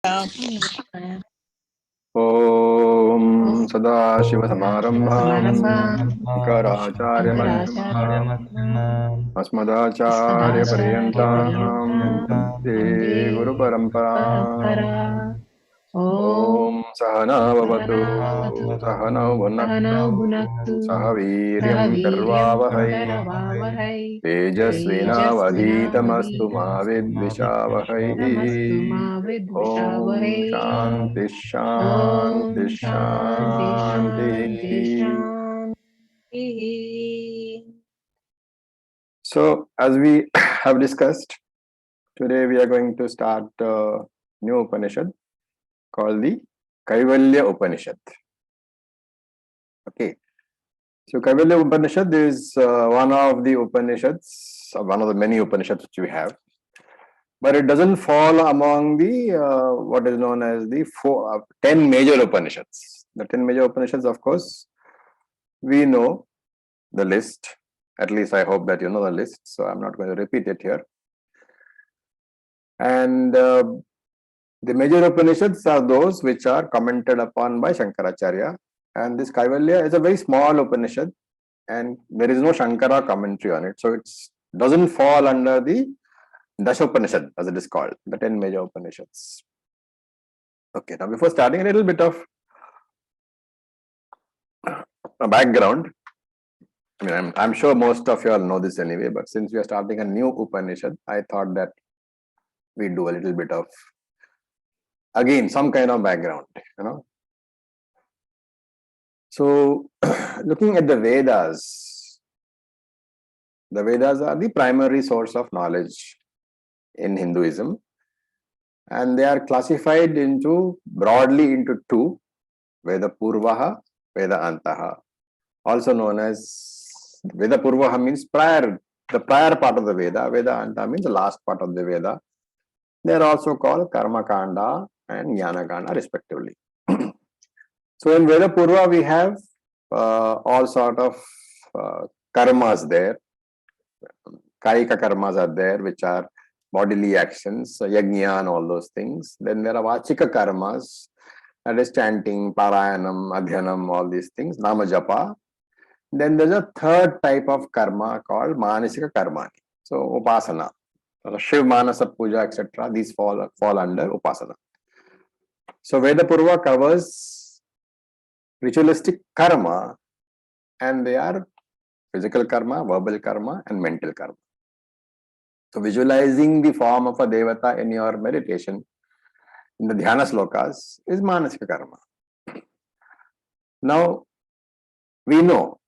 Om Sadashiva-Samarambham Shankaraचार्य-Madhyamam Asmadacharya-Paryantam Vande Guru-Paramparam. Om Sahana-Vavatu Sahana-Bhunaktu Sahaviryam Karvavahai Tejasvinavadhitamastu ma vidvishavahai. Om Shanti Shanti Shanti. So, as we have discussed, today we are going to start a new Upanishad called the Kaivalya Upanishad. Okay. So, Kaivalya Upanishad is one of the Upanishads, one of the many Upanishads which we have. But it doesn't fall among the what is known as the 10 major Upanishads. The 10 major Upanishads, of course, we know the list. At least I hope that you know the list. So I'm not going to repeat it here. And the major Upanishads are those which are commented upon by Shankaracharya. And this Kaivalya is a very small Upanishad. And there is no Shankara commentary on it. So it doesn't fall under the Dashopanishad, as it is called, the 10 major Upanishads. Okay, now before starting, a little bit of a background. I mean, I'm sure most of you all know this anyway, but since we are starting a new Upanishad, I thought that we do a little bit of, again, some kind of background, you know. So, looking at the Vedas are the primary source of knowledge in Hinduism, and they are classified broadly into two: Veda Purvaha, Veda Antaha. Also known as Veda Purvaha means the prior part of the Veda. Veda Anta means the last part of the Veda. They are also called Karma Kanda and Jnana Kanda respectively. So in Veda Purva we have all sort of karmas there. Kaika karmas are there, which are bodily actions, yajna and all those things. Then there are vachika karmas, that is chanting, parayanam, adhyanam, all these things, nama japa. Then there's a third type of karma called manasika karma. So upasana, Shiv Manasa Puja, etc. These fall under upasana. So Veda Purva covers ritualistic karma, and they are physical karma, verbal karma, and mental karma. So visualizing the form of a devata in your meditation, in the dhyana slokas, is manasika karma. Now, we know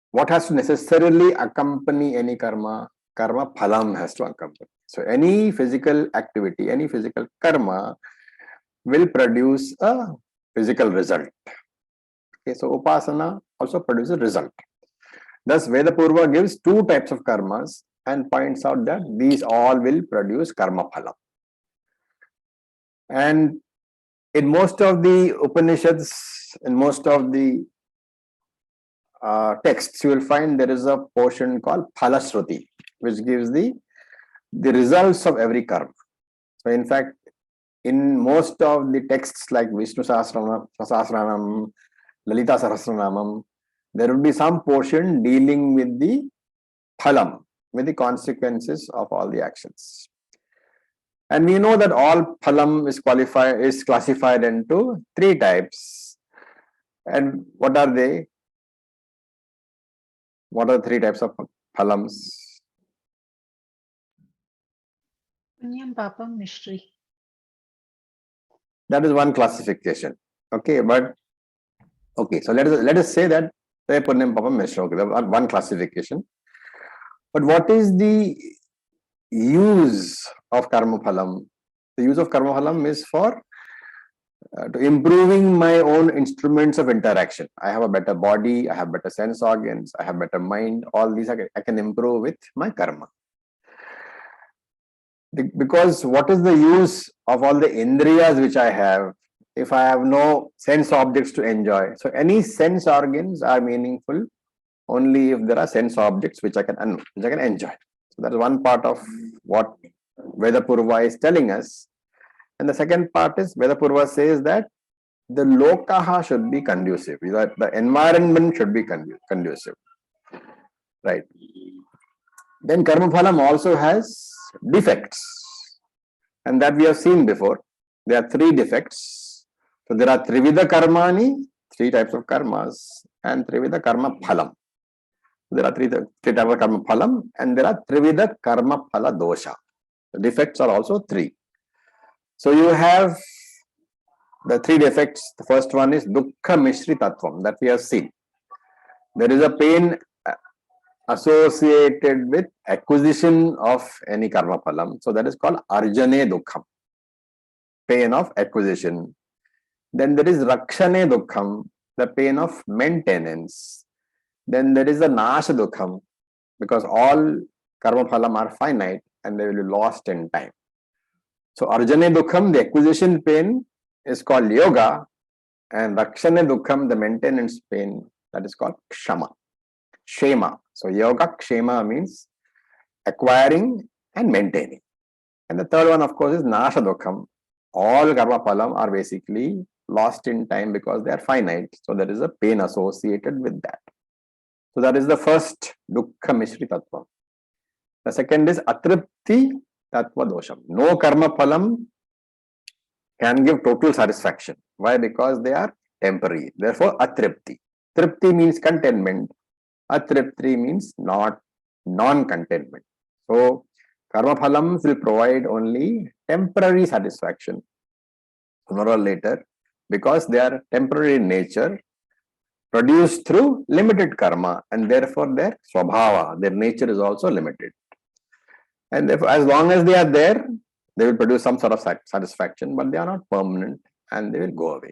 what has to necessarily accompany any karma. Karma phalam has to accompany. So any physical activity, any physical karma will produce a physical result. Okay, so upasana also produces a result. Thus, Veda Purva gives two types of karmas and points out that these all will produce karma phalam. And in most of the Upanishads, in most of the texts, you will find there is a portion called Phalasruti, which gives the results of every karma. So in fact, in most of the texts like Vishnu Sahasranam, Lalita Sahasranamam, there will be some portion dealing with the phalam, with the consequences of all the actions. And we know that all phalam is classified into three types. And what are they? What are the three types of phalams? Punyam, Papam, Mystery. That is one classification. Okay, but okay, so let us say that Punyam, Papam, Mystery. Okay, that's one classification. But what is the use of karma phalam? The use of karma phalam is for to improving my own instruments of interaction. I have a better body, I have better sense organs, I have better mind. All these I can improve with my karma. Because what is the use of all the indriyas which I have if I have no sense objects to enjoy? So any sense organs are meaningful only if there are sense objects which I can enjoy. So that is one part of what Veda Purva is telling us. And the second part is Vedapurva says that the lokaha should be conducive, that the environment should be conducive. Right. Then karma phalam also has defects, and that we have seen before. There are three defects. So there are trivida karmani, three types of karmas, and trivida karma phalam. There are three types of karma phalam, and there are trivida karma phala dosha. The defects are also three. So you have the three defects. The first one is dukkha mishri tattvam, that we have seen. There is a pain associated with acquisition of any karma phalam. So that is called arjane dukkham, pain of acquisition. Then there is rakshane dukkham, the pain of maintenance. Then there is the nasha dukkham, because all karma phalam are finite and they will be lost in time. So arjane dukkham, the acquisition pain, is called yoga, and rakshane dukkham, the maintenance pain, that is called shema. So yoga kshema means acquiring and maintaining. And the third one, of course, is nasha dukkham. All karma phalam are basically lost in time because they are finite. So there is a pain associated with that. So that is the first dukkha mishri tattva. The second is atripti tattva dosham. No karma phalam can give total satisfaction. Why? Because they are temporary. Therefore, atripti. Tripti means contentment. Atripti means non-contentment. So, karma phalams will provide only temporary satisfaction sooner or later, because they are temporary in nature, produced through limited karma, and therefore their swabhava, their nature is also limited. And therefore, as long as they are there, they will produce some sort of satisfaction, but they are not permanent and they will go away.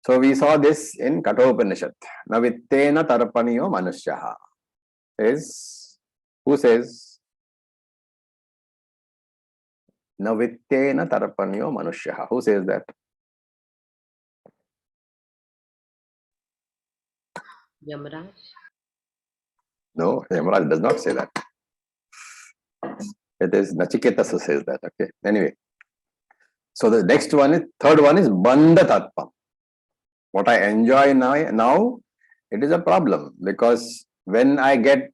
So we saw this in Kathopanishad. Navittena tarpaniyo manushyaha. Who says? Navittena tarpaniyo manushyaha. Who says that? Yamaraj? No, Yamaraj does not say that. It is Nachiketas who says that. Okay. Anyway. So the next one is, third one is Bandha Tattva. What I enjoy now, it is a problem, because when I get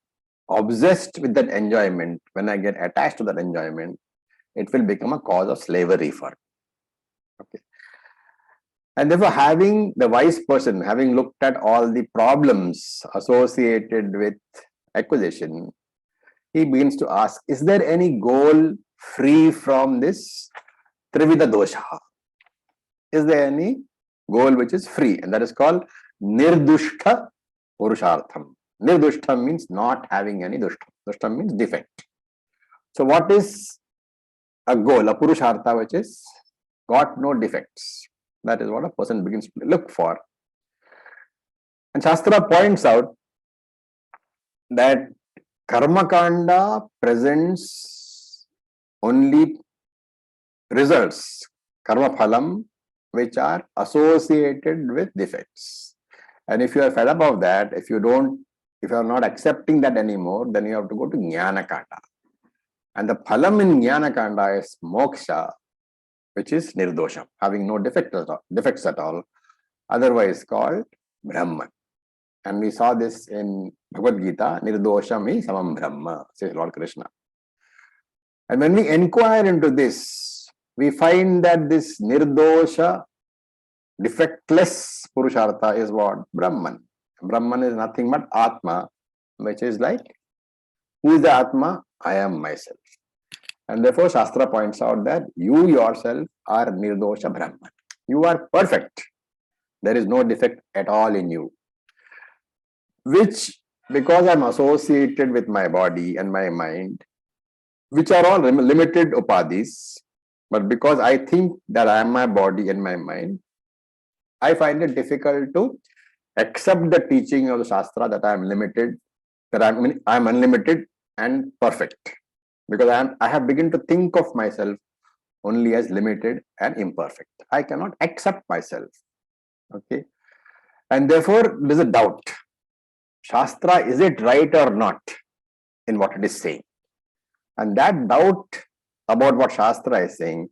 obsessed with that enjoyment, when I get attached to that enjoyment, it will become a cause of slavery for me. Okay. And therefore, having the wise person, having looked at all the problems associated with acquisition, he begins to ask, is there any goal free from this trivida dosha? Is there any goal which is free? And that is called nirdushta purushartham. Nirdushta means not having any dushta. Dushta means defect. So what is a goal, a purushartha which is got no defects? That is what a person begins to look for. And Shastra points out that karma kanda presents only results, karma phalam, which are associated with defects. And if you are fed up of that, if you are not accepting that anymore, then you have to go to jnana kanda. And the phalam in jnana kanda is moksha, which is nirdosham, having no defects at all, otherwise called Brahman. And we saw this in Bhagavad Gita, nirdosham is samam Brahma, says Lord Krishna. And when we inquire into this, we find that this nirdosha, defectless purushartha is what? Brahman. Brahman is nothing but Atma, which is like, who is the Atma? I am myself. And therefore, Shastra points out that you yourself are nirdosha Brahman. You are perfect. There is no defect at all in you. Which, because I am associated with my body and my mind, which are all limited upadhis, but because I think that I am my body and my mind, I find it difficult to accept the teaching of the Shastra that I am limited, that I am unlimited and perfect. Because I have begun to think of myself only as limited and imperfect. I cannot accept myself. Okay. And therefore, there is a doubt. Shastra, is it right or not in what it is saying? And that doubt about what Shastra is saying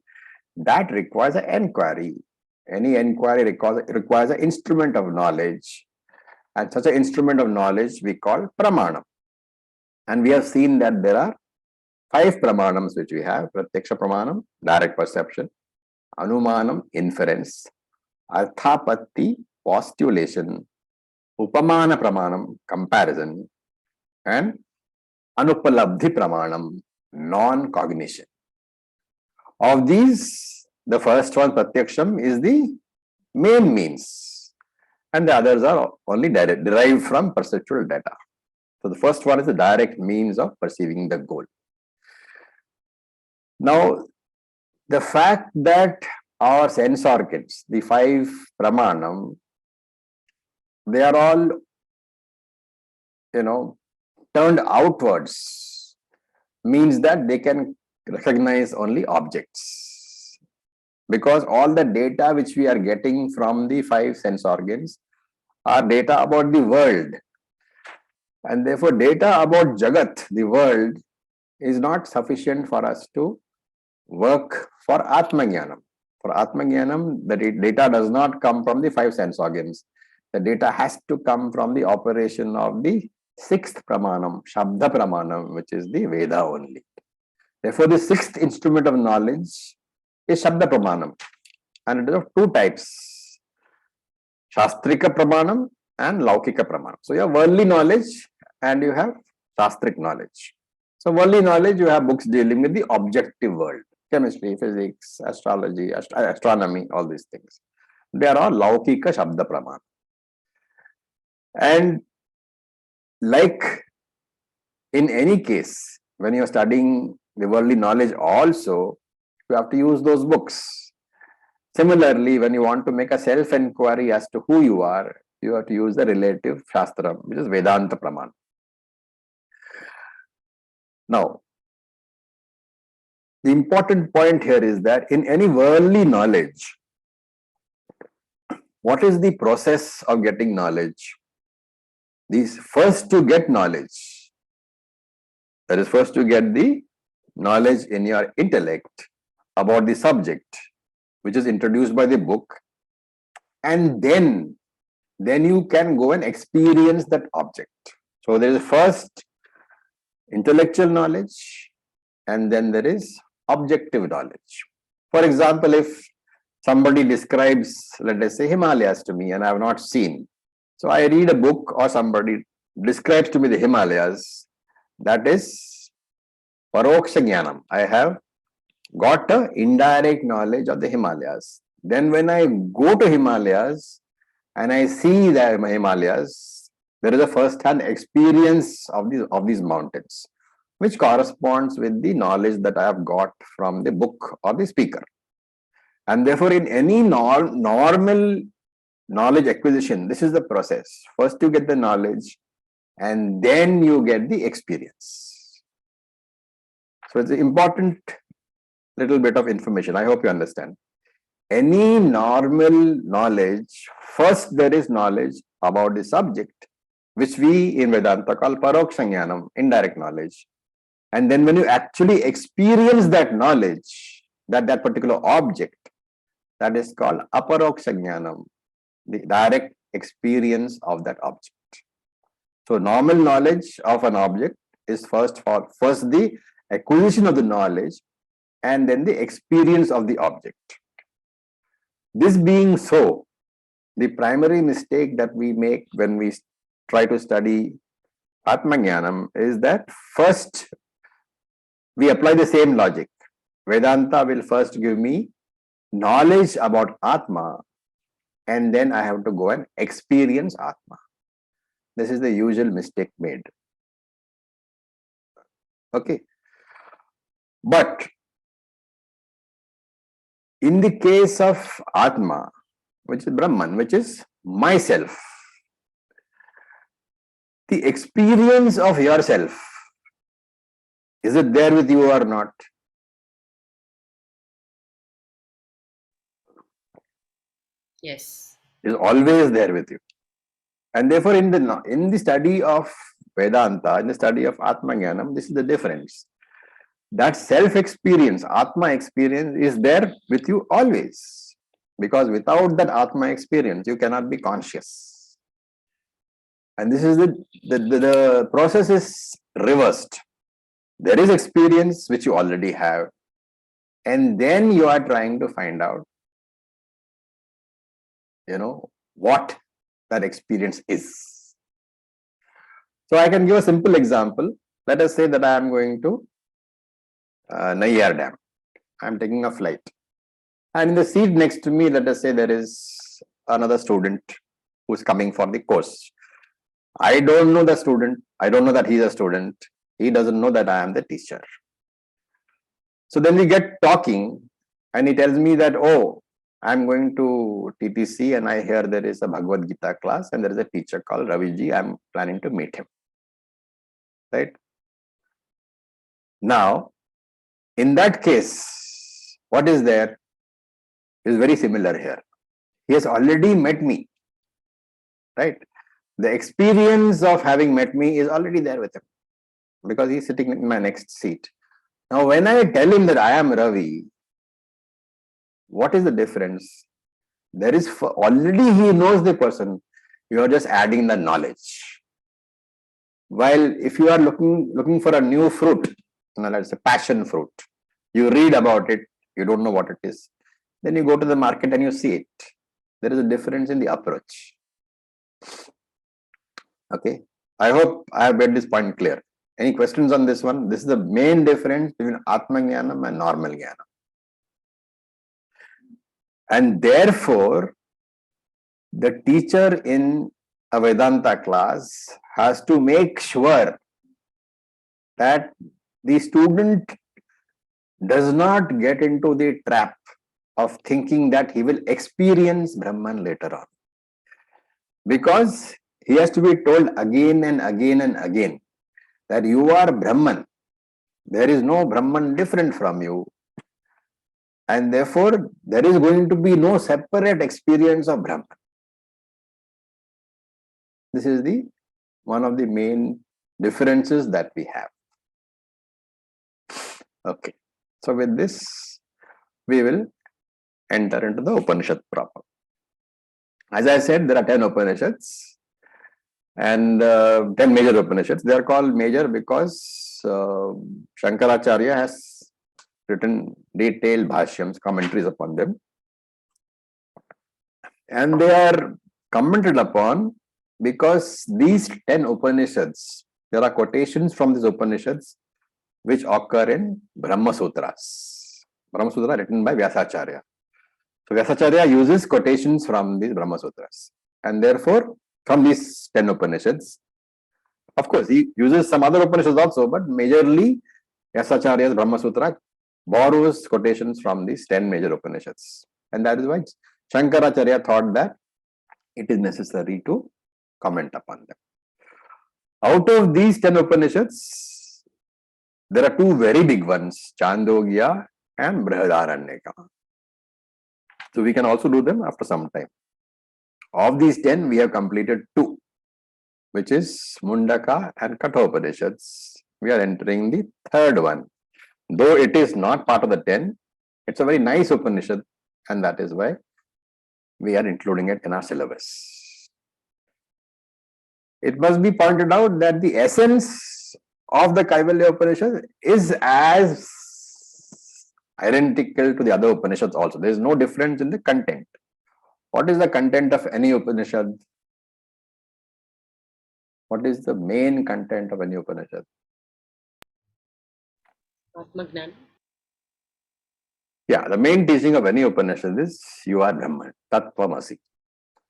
that requires an inquiry. Any inquiry requires an instrument of knowledge, and such an instrument of knowledge we call pramanam. And we have seen that there are 5 pramanams which we have: pratyaksha pramanam, direct perception; anumanam, inference; arthapatti, postulation; upamana pramanam, comparison; and anupalabdhi pramanam, non-cognition. Of these, the first one, pratyaksham, is the main means, and the others are only derived from perceptual data. So the first one is the direct means of perceiving the goal. Now, the fact that our sense organs, the 5 pramanam, they are all, turned outwards, means that they can recognize only objects. Because all the data which we are getting from the 5 sense organs are data about the world. And therefore, data about Jagat, the world, is not sufficient for us to work for Atmajnanam. For Atmajnanam, the data does not come from the 5 sense organs. The data has to come from the operation of the 6th pramanam, Shabda pramanam, which is the Veda only. Therefore, the 6th instrument of knowledge is Shabda pramanam. And it is of 2 types: Shastrika pramanam and Laukika pramanam. So you have worldly knowledge and you have Shastric knowledge. So worldly knowledge, you have books dealing with the objective world: chemistry, physics, astrology, astronomy, all these things. They are all Laukika Shabda pramanam. And like in any case, when you are studying the worldly knowledge also, you have to use those books. Similarly, when you want to make a self-inquiry as to who you are, you have to use the relative Shastra, which is Vedanta pramanam. Now, the important point here is that in any worldly knowledge, what is the process of getting knowledge? These first to get knowledge, that is, first to get the knowledge in your intellect about the subject, which is introduced by the book, and then you can go and experience that object. So there is first intellectual knowledge, and then there is objective knowledge. For example, if somebody describes, let us say, Himalayas to me and I have not seen, so I read a book or somebody describes to me the Himalayas, that is Paroksha Jnanam. I have got an indirect knowledge of the Himalayas. Then when I go to Himalayas and I see the Himalayas, there is a first-hand experience of these mountains, which corresponds with the knowledge that I have got from the book or the speaker. And therefore, in any normal knowledge acquisition, this is the process. First you get the knowledge and then you get the experience. So it's an important little bit of information. I hope you understand. Any normal knowledge, first there is knowledge about the subject, which we in Vedanta call Paroksha Jnanam, indirect knowledge. And then when you actually experience that knowledge, that particular object, that is called Aparoksha Jnanam, the direct experience of that object. So normal knowledge of an object is first the acquisition of the knowledge and then the experience of the object. This being so, the primary mistake that we make when we try to study Atmajnanam is that first we apply the same logic. Vedanta will first give me knowledge about Atma, and then I have to go and experience Atma. This is the usual mistake made. Okay. But in the case of Atma, which is Brahman, which is myself, the experience of yourself, is it there with you or not? Yes. It is always there with you. And therefore, in the study of Vedanta, in the study of Atmajnanam, this is the difference. that self-experience, Atma experience is there with you always. Because without that Atma experience, you cannot be conscious. And this is the process is reversed. There is experience which you already have. And then you are trying to find out, what that experience is. So I can give a simple example. Let us say that I am going to Nayyar Dam. I am taking a flight. And in the seat next to me, let us say there is another student who is coming for the course. I don't know the student. I don't know that he is a student. He doesn't know that I am the teacher. So then we get talking and he tells me that, oh, I'm going to TTC and I hear there is a Bhagavad Gita class and there is a teacher called Ravi ji. I'm planning to meet him. Right? Now, in that case, what is there is very similar here. He has already met me. Right? The experience of having met me is already there with him because he's sitting in my next seat. Now, when I tell him that I am Ravi, what is the difference? There is already he knows the person. You are just adding the knowledge. While if you are looking for a new fruit, let's say passion fruit, you read about it, you don't know what it is. Then you go to the market and you see it. There is a difference in the approach. Okay. I hope I have made this point clear. Any questions on this one? This is the main difference between Atma Jnanam and normal Jnanam. And therefore, the teacher in a Vedanta class has to make sure that the student does not get into the trap of thinking that he will experience Brahman later on. Because he has to be told again and again and again that you are Brahman. There is no Brahman different from you. And therefore, there is going to be no separate experience of Brahman. This is one of the main differences that we have. Okay. So with this, we will enter into the Upanishad proper. As I said, there are 10 Upanishads and 10 major Upanishads. They are called major because Shankaracharya has written detailed bhashyams, commentaries upon them. And they are commented upon because these 10 Upanishads, there are quotations from these Upanishads which occur in Brahma Sutras. Brahma Sutra written by Vyasacharya. So Vyasacharya uses quotations from these Brahma Sutras. And therefore, from these 10 Upanishads, of course, he uses some other Upanishads also, but majorly Vyasacharya's Brahma Sutra borrows quotations from these 10 major Upanishads. And that is why Shankaracharya thought that it is necessary to comment upon them. Out of these 10 Upanishads, there are two very big ones, Chandogya and Brihadaranyaka. So we can also do them after some time. Of these 10, we have completed 2, which is Mundaka and Kathopanishads. We are entering the third one. Though it is not part of the 10, it's a very nice Upanishad, and that is why we are including it in our syllabus. It must be pointed out that the essence of the Kaivalyopanishad is as identical to the other Upanishads also. There is no difference in the content. What is the content of any Upanishad? What is the main content of any Upanishad? Atmagnan. Yeah, the main teaching of any Upanishad is you are Brahman, Tattvamasi.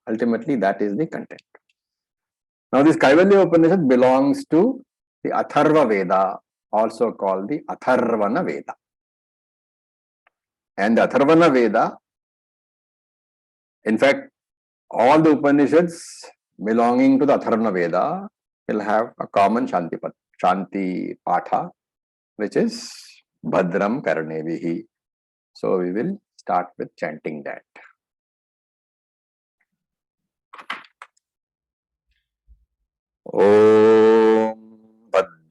Ultimately, that is the content. Now, this Kaivalya Upanishad belongs to the Atharva Veda, also called the Atharvana Veda. And the Atharvana Veda, in fact, all the Upanishads belonging to the Atharvana Veda will have a common Shanti Patha, which is Bhadram Karnevihi. So we will start with chanting that. Om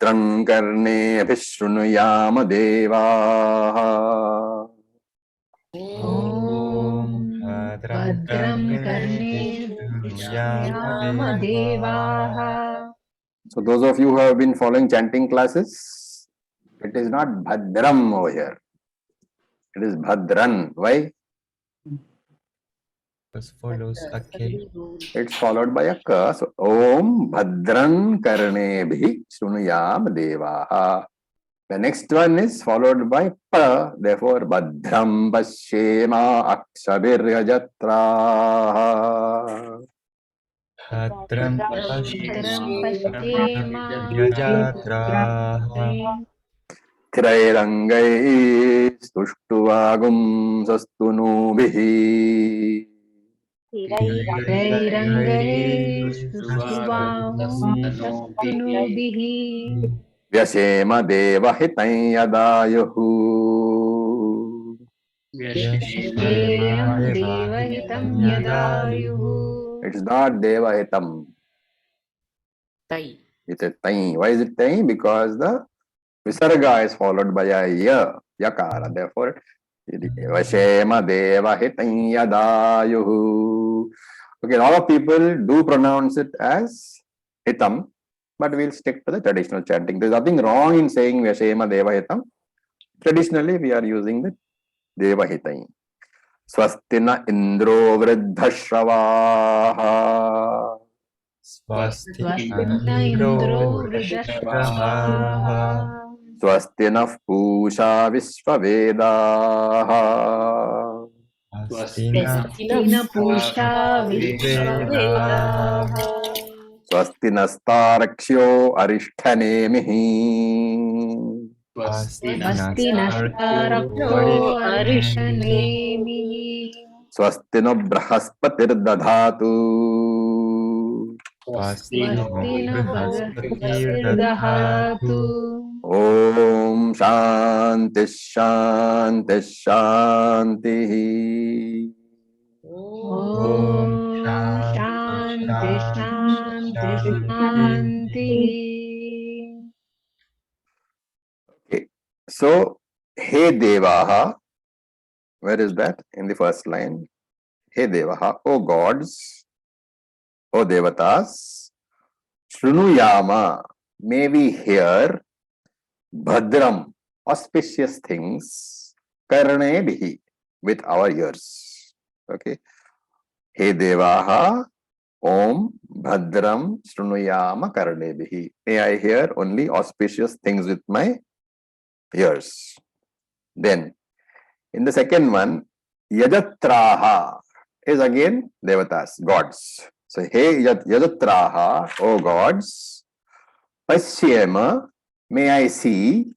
Bhadram karne abhishrunuyama devaha. Om Bhadram Karne Vishnuyama Devaha. So those of you who have been following chanting classes, it is not Bhadram over here. It is Bhadran. Why? This follows a K. It's followed by a Ka. So Om Bhadran Karnebhi Shrunuyam Devaha. The next one is followed by Pa. Therefore, Bhadram Pashyema Akshabiryajatraha. Bhadram Bhadram Pashyema Pashyema Yajatraha. Tirairangai Stuštuvagum Sastunubihi. Tirairangai Sushuvahum Sastunubihi Vyasema Devahitam Yadayuhu. Vyashem Devahitam Yadayuhu. It's not Devahitam. Tai. It's a Tain. Why is it Tain? Because the Visarga is followed by a Ya, Yakara. Therefore, Vashema Devahitam Yadayuhu. Okay, a lot of people do pronounce it as Hitam, but we'll stick to the traditional chanting. There's nothing wrong in saying Vashema Devahitam. Traditionally, we are using the Devahitam. Swastina Indro Vriddhashravaha. Swastina Indro Vridhashvaha. Swastina Pusha Vishvavedaha. Swastina Pusha Vishvavedaha. Swastina Starakshyo Arishthanemihi. Swastina Starakto Arishanemihi. Swastina Brahaspatir Dadhatu. Swastina Bhagavatirdahatu. Om Shanti Shanti Shanti. Om Shanti Shanti Shanti. Okay. So, He Devaha, where is that? In the first line. He Devaha, O gods, O Devatas, Shrunuyama, may we hear Bhadram, auspicious things, Karne Bihi, with our ears. Okay. He Devaha, Om Bhadram Shrunuyama Karne Bihi. May I hear only auspicious things with my ears. Then, in the second one, Yajatraha is again Devatas, gods. So, Hey Yajatraha, O gods, Pashyema, may I see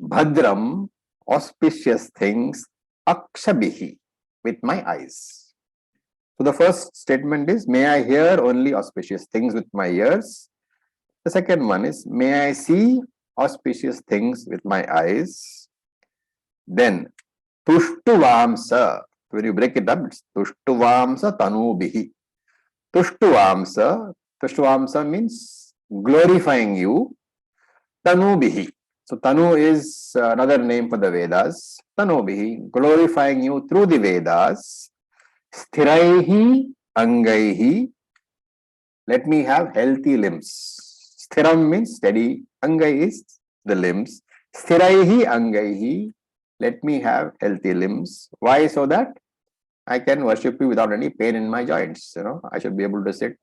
Bhadram, auspicious things, Akshabihi, with my eyes. So, the first statement is, may I hear only auspicious things with my ears. The second one is, may I see auspicious things with my eyes. Then, Tushtuvamsa, when you break it up, it's Tushtuvamsa Tanubihi. Tushtuvamsa means glorifying you. Tanubihi. So, Tanu is another name for the Vedas. Tanubihi, glorifying you through the Vedas. Sthiraihi Angaihi, let me have healthy limbs. Sthiram means steady. Angai is the limbs. Sthiraihi Angaihi, let me have healthy limbs. Why? So that I can worship you without any pain in my joints. I should be able to sit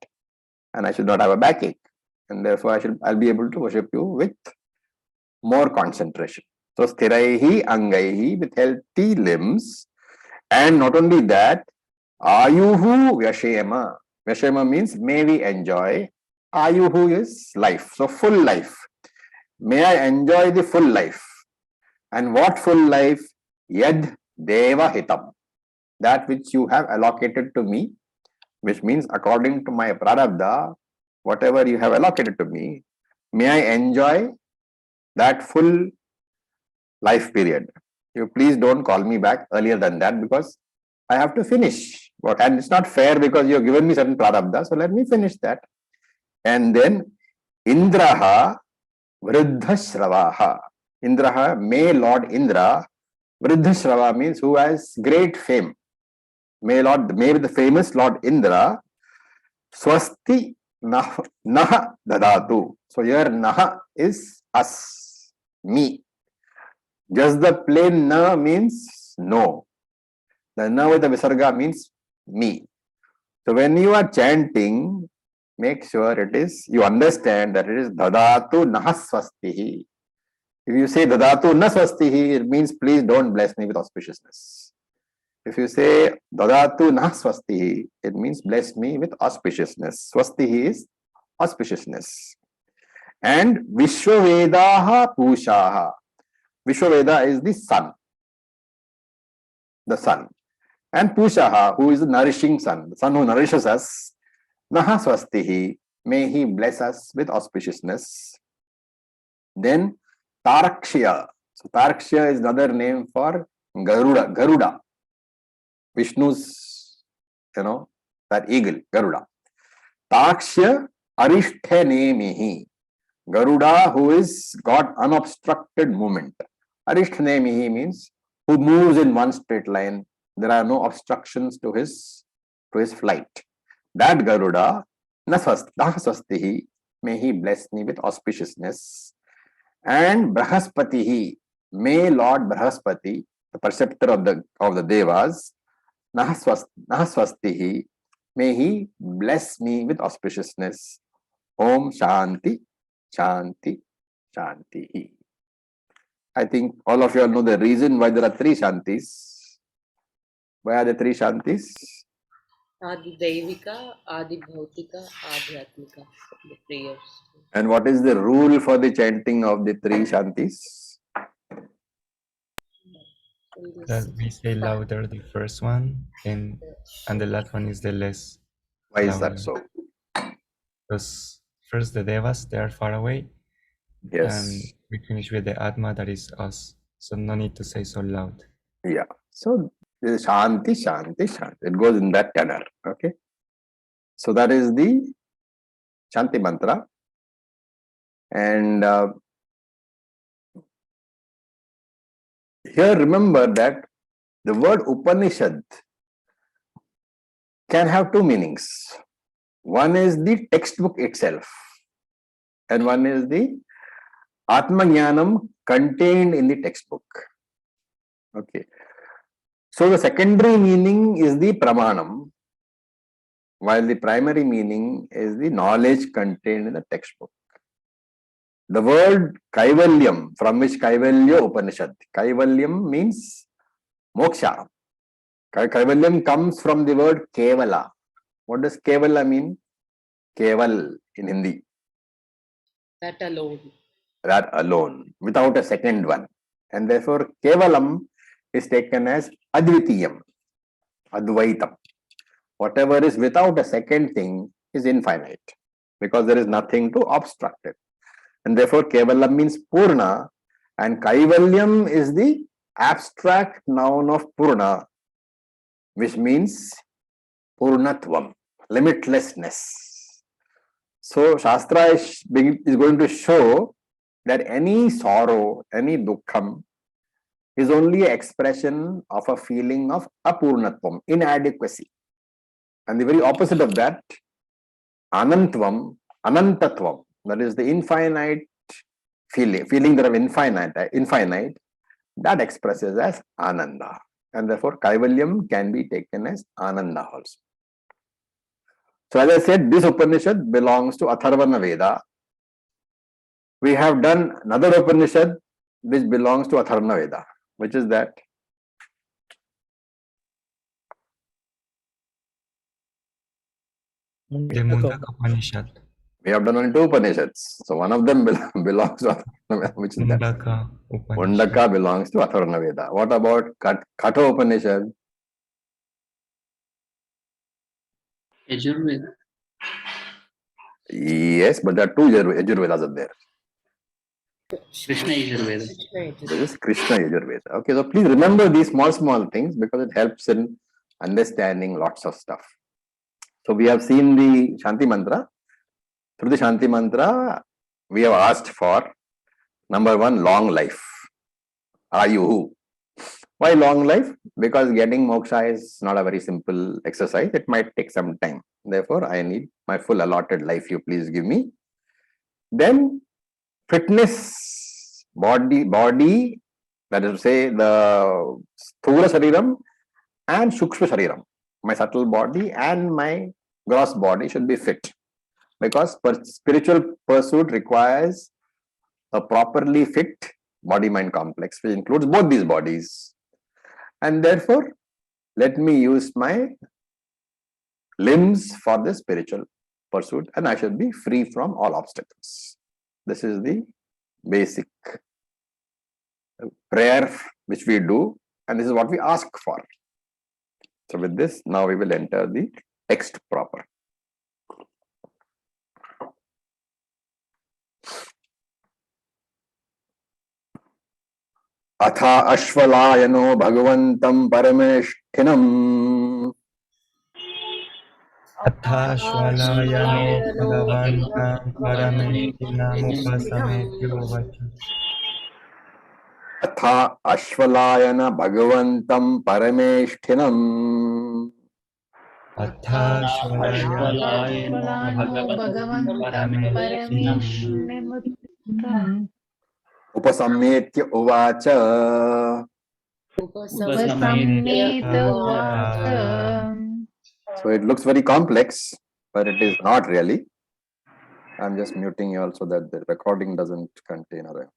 and I should not have a backache. And therefore, I'll be able to worship you with more concentration. So, Sthiraihi Angaihi, with healthy limbs. And not only that, Ayuhu Vyashema. Vyashema means may we enjoy. Ayuhu is life. So, full life. May I enjoy the full life. And what full life? Yad Deva Hitam. That which you have allocated to me, which means according to my prarabdha, whatever you have allocated to me, may I enjoy that full life period. You please don't call me back earlier than that because I have to finish. And it's not fair because you have given me certain prarabdha, so let me finish that. And then Indraha Vriddha Shravaha. Indraha, may Lord Indra. Vriddha Shrava means who has great fame. May the famous Lord Indra, Swasti Naha Dadatu. So here Naha is us, me. Just the plain Na means no. The Na with the Visarga means me. So when you are chanting, make sure you understand that it is Dadatu Naha Swastihi. If you say Dadatu Na Swastihi, it means please don't bless me with auspiciousness. If you say Dadatu Nah Swastihi, it means bless me with auspiciousness. Swastihi is auspiciousness. And Vishwavedaha Pushaha. Vishwaveda is the sun. The sun. And Pushaha, who is the nourishing sun, the sun who nourishes us. Naha Swastihi, may he bless us with auspiciousness. Then Tarakshya. So Tarakshya is another name for Garuda. Vishnu's, that eagle, Garuda. Takshya Arishthanemihi. Garuda, who is got unobstructed movement. Arishthanemihi means who moves in one straight line. There are no obstructions to his flight. That Garuda, Naswastihi, may he bless me with auspiciousness. And Brahaspatihi, may Lord Brahaspati, the preceptor of the Devas, Nahaswastihi, may he bless me with auspiciousness. Om Shanti, Shanti, Shanti. I think all of you all know the reason why there are three Shantis. Why are the three Shantis? Adi Daivika, Adi Bhautika, Adhyatmika, the prayers. And what is the rule for the chanting of the three Shantis? That we say louder the first one, and the last one is the less. Why is louder. that so? Because first the devas, they are far away, Yes. and we finish with the Atma, that is us. So no need to say so loud. Yeah. So Shanti, Shanti, Shanti. It goes in that tenor. Okay. So that is the Shanti mantra. And here remember that the word Upanishad can have two meanings. One is the textbook itself, and one is the Atma Jnanam contained in the textbook. Okay. So the secondary meaning is the Pramanam, while the primary meaning is the knowledge contained in the textbook. The word Kaivalyam, from which Kaivalya Upanishad. Kaivalyam means moksha. Kaivalyam comes from the word Kevala. What does Kevala mean? Keval in Hindi. That alone. That alone, without a second one. And therefore, Kevalam is taken as Advitiyam, Advaitam. Whatever is without a second thing is infinite, because there is nothing to obstruct it. And therefore, Kevalam means Purna, and Kaivalyam is the abstract noun of Purna, which means Purnatvam, limitlessness. So, Shastra is going to show that any sorrow, any dukkham is only an expression of a feeling of apurnatvam, inadequacy. And the very opposite of that, anantvam, anantatvam, that is the infinite feeling that of infinite, that expresses as ananda. And therefore, Kaivalyam can be taken as ananda also. So as I said, this Upanishad belongs to Atharvana Veda. We have done another Upanishad which belongs to Atharvana Veda. Which is that? The Mundaka Upanishad. We have done only two Upanishads. So one of them belongs to Atharvana Veda. Which is Mundaka that? Upanishad. Mundaka belongs to Atharvana Veda. What about Katha Upanishad? Yajurveda. Yes, but there are two Yajurvedas are there. Krishna Yajurveda. This is Krishna Yajurveda. Okay, so please remember these small things because it helps in understanding lots of stuff. So we have seen the Shanti Mantra. Through the Shanti Mantra, we have asked for Number one, long life. Ayuhu. Why long life? Because getting moksha is not a very simple exercise. It might take some time. Therefore, I need my full allotted life. You please give me. Then fitness, body, that is to say the sthula shariram and sukshma shariram. My subtle body and my gross body should be fit. Because spiritual pursuit requires a properly fit body-mind complex, which includes both these bodies. And therefore, let me use my limbs for the spiritual pursuit, and I should be free from all obstacles. This is the basic prayer which we do, and this is what we ask for. So with this, now we will enter the text proper. Atha ashvalayano bhagavantam parameshtinam Athashvalayano bhagavantam parameshtinamupassametyo vacha. Atha ashvalayana bhagavantam parameshtinam Athashvalayano Ashvalano Bhagavantam parameshtinam Parameshnimutam upasammetya uvacha. Upasamneta Uvacha. So it looks very complex, but it is not really. I'm just muting you all so that the recording doesn't contain other.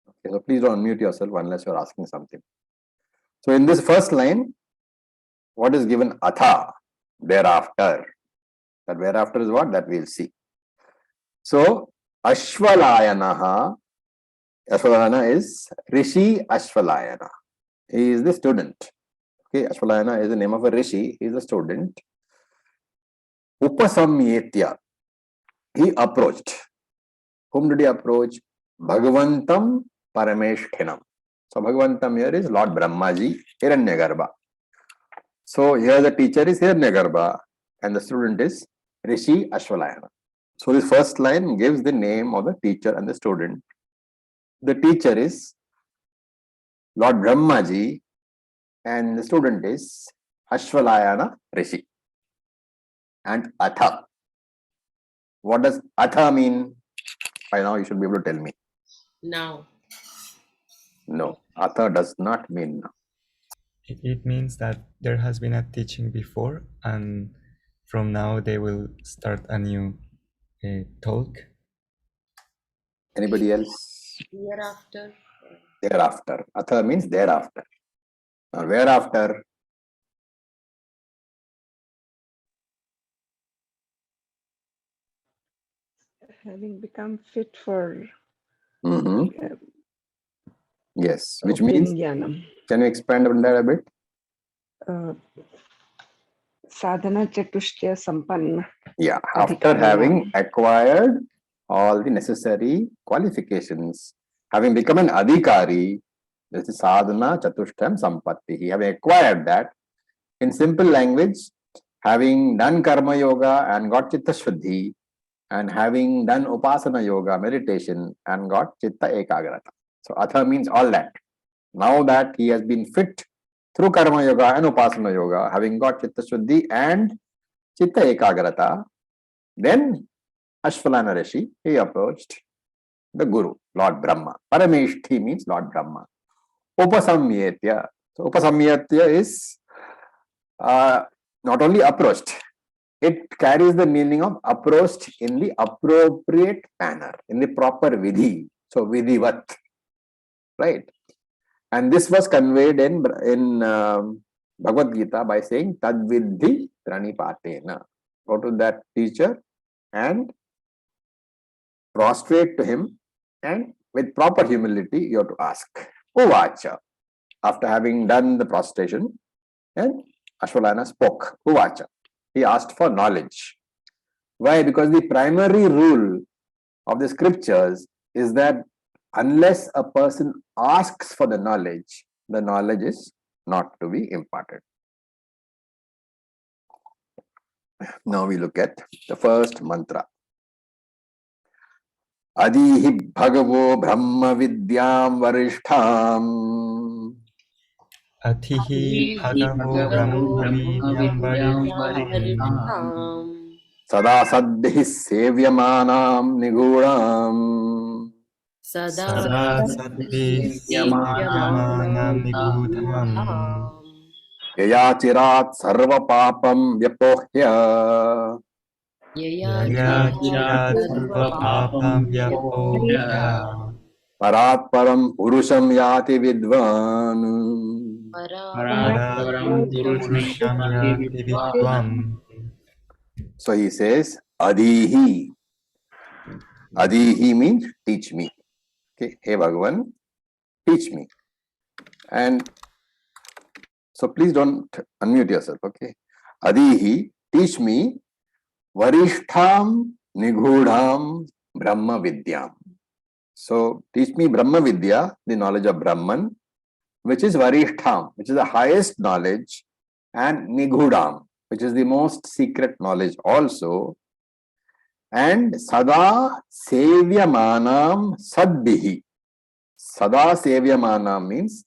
Okay, so please don't mute yourself unless you're asking something. So in this first line, what is given? Atha, thereafter. That whereafter is what? That we'll see. So Ashvalayanaha, Ashvalayana is Rishi Ashvalayana. He is the student. Okay, Ashvalayana is the name of a Rishi. He is a student. Upasamyetya. He approached. Whom did he approach? Bhagavantam Parameshtinam. So Bhagavantam here is Lord Brahmaji, Hiranyagarbha. So here the teacher is Hiranyagarbha and the student is Rishi Ashvalayana. So this first line gives the name of the teacher and the student. The teacher is Lord Brahmaji and the student is Ashvalayana Rishi. And Atha. What does Atha mean? By now you should be able to tell me. Now. No, Atha does not mean now. It means that there has been a teaching before, and from now they will start a new talk. Anybody else? Hereafter. Thereafter. Atha means thereafter. Now, whereafter? Having become fit for Yes, which means, Jnanam. can you expand on that a bit? Sadhana Chatushtya Sampanna. Yeah, after having acquired all the necessary qualifications, having become an adhikari, this is sadhana chatushtayam sampatti. Having acquired that, in simple language, having done karma yoga and got chitta shuddhi, and having done upasana yoga, meditation, and got chitta ekagrata. So atha means all that. Now that he has been fit through karma yoga and upasana yoga, having got chitta shuddhi and chitta ekagrata, then Ashvalana Rishi, he approached the Guru, Lord Brahma. Parameshthi means Lord Brahma. Upasamyetya. So Upasamyetya is not only approached, it carries the meaning of approached in the appropriate manner, in the proper vidhi. So vidhivat, right? And this was conveyed in Bhagavad Gita by saying Tadvidhi Pranipatena. Go to that teacher and prostrate to him, and with proper humility you have to ask. Uvacha. After having done the prostration, and Ashvalana spoke. Uvacha. He asked for knowledge. Why? Because the primary rule of the scriptures is that unless a person asks for the knowledge is not to be imparted. Now we look at the first mantra. Adihi bhagavo brahma vidyam varishtham Atihi bhagavo brahma vidyam varishtham sada sadbhihi sevyamanam nigudam sada sattve sevamanam nigudham yayachirat sarva papam vyapohya yaya chirat sarva papam vyapohya parat param purusham yati vidvan. parat purusham yati vidvam. So he says, Adihi. Adihi means teach me. Okay, hey Bhagavan, teach me. And so please don't unmute yourself. Okay, Adihi, teach me. Varishtham Nigudham Brahma Vidyam. So teach me Brahma Vidya, the knowledge of Brahman, which is Varishtham, which is the highest knowledge, and Nigudam, which is the most secret knowledge also. And Sada Sevyamanam Sadbihi. Sada Sevyamanam means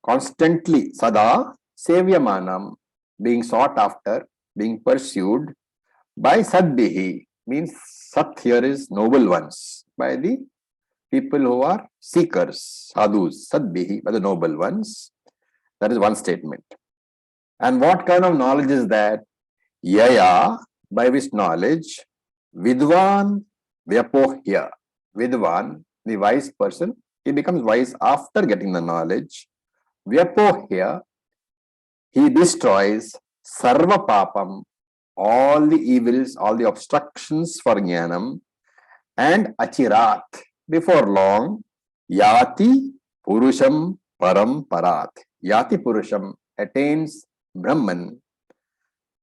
constantly. Sada Sevyamanam, being sought after, being pursued by Sadbihi, means Sat here is noble ones, by the people who are seekers, sadhus, Sadbihi, by the noble ones. That is one statement. And what kind of knowledge is that? Yaya, by which knowledge? Vidvan Vyapohya. Vidvan, the wise person, he becomes wise after getting the knowledge. Vyapohya, he destroys Sarva Papam, all the evils, all the obstructions for Jnanam, and Achirat, before long, Yati Purusham Param Parat. Yati Purusham attains Brahman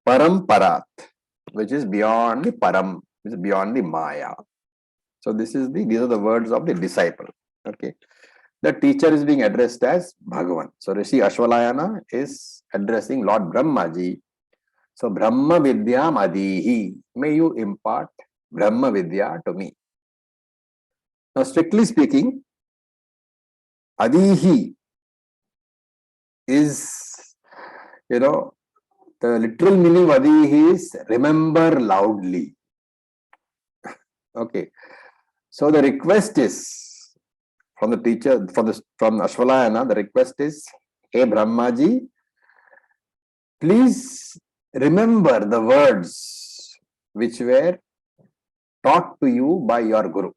Param Parat, which is beyond the Param, which is beyond the Maya. So these are the words of the disciple. Okay. The teacher is being addressed as Bhagavan. So Rishi Ashwalayana is addressing Lord Brahmaji. So Brahma Vidyam Adihi, may you impart Brahma Vidya to me. Now strictly speaking, Adihi is, the literal meaning of Adihi is remember loudly. Okay. So the request is from the teacher, from Ashwalayana, the request is, hey Brahmaji, please remember the words which were taught to you by your Guru.